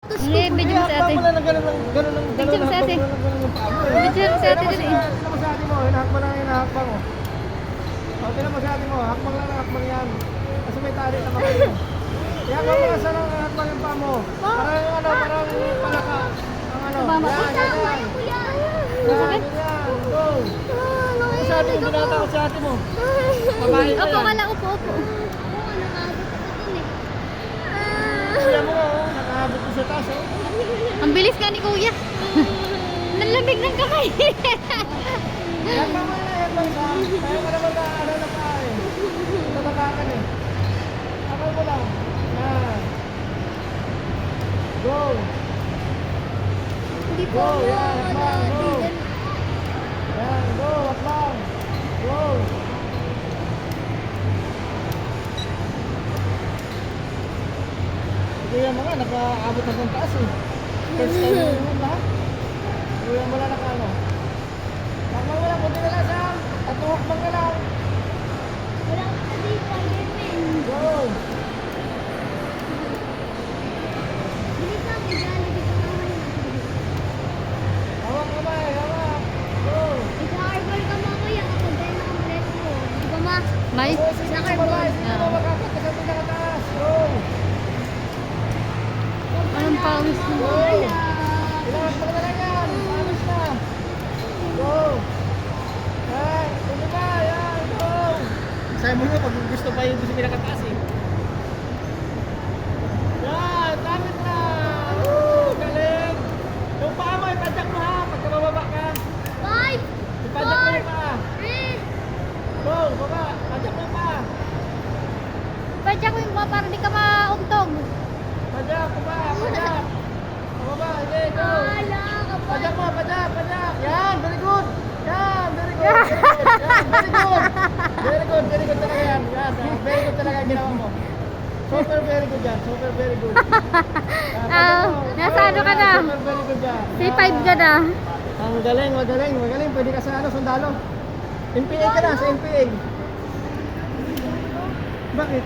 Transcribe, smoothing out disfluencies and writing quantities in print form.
Hindi, medyo sa ate. Wala na ganun lang, ganun lang, Medyo sa ate. Medyo sa ate din eh. Tignan mo sa ate mo, hinahakbang lang, hinahakbang mo. O, tignan mo sa ate mo, hakbang lang, hakbang yan. Kasi may tali na kayo. Ihakbang mo kasi lang, hakbang yung paa mo. Parang ano, parang palaka. Ang ano, Mama. yan, yan. Yan, yan, go. Ano sa ate mo, binatakot sa ate mo. Babae ka Opo, yan. wala, opo. Kuya mo, oh, nakahabot ko sa taas, oh. Ang bilis ka ni kuya. Nalamig ng kamay. Yakbang mo na, yakbang ka. Kaya ka naman na, ano na pa eh. Tabakakan eh. Akal mo lang. Yan. Go. Hindi po Go, ako. yan, yakbang, go. Yan, go, yakbang. Go. Kuya mo nga, nakaabot hanggang taas eh. First time mo yun ha? Kuya mo lang nakano. Yakbang mo lang, buti na lang Sam. At hakbang na lang. Wala ka dito, Yemen. Go. Bilis lang, igali dito naman. Hawak kamay, hawak. Go. Isa-arbor ka mamaya kapag dahil nakamulet mo. Di ba ma? May? Go, sige sa baba. Sige sa baba, kakot ka sa pinakataas. Go. Anong pawis mo? Go. Ilangat mo na lang yan. Panos na. Go. Yan. Sige pa. Yan. Go. Sabi mo nga pag gusto pa yung sa pinakataas eh. Yan. Damit na. Woo. Galing. Yung paa mo, ipadyak mo ha. Pagka bababa ka. 5, Ipadyak mo yung paa. 3. Go. Baba. Padyak mo yung paa. Padyak ko yung mga para di ka maugtog. Padyak. Baba. Padyak. Baba. Sige. Go. Padyak mo. Padyak. Padyak. Yan. Very good. Yan. Very good. Very good. Yan. Very good. Very good. Very good talaga yan. Yan. Very good talaga yung ginawa mo. Super very good yan. Super very good. Yan, Nasa ano ka na? Super very good yan. C5 ka na. Ang galing, magaling, magaling. Pwede ka sa ano, sundalo. MPA ka na, sa MPA. Bakit?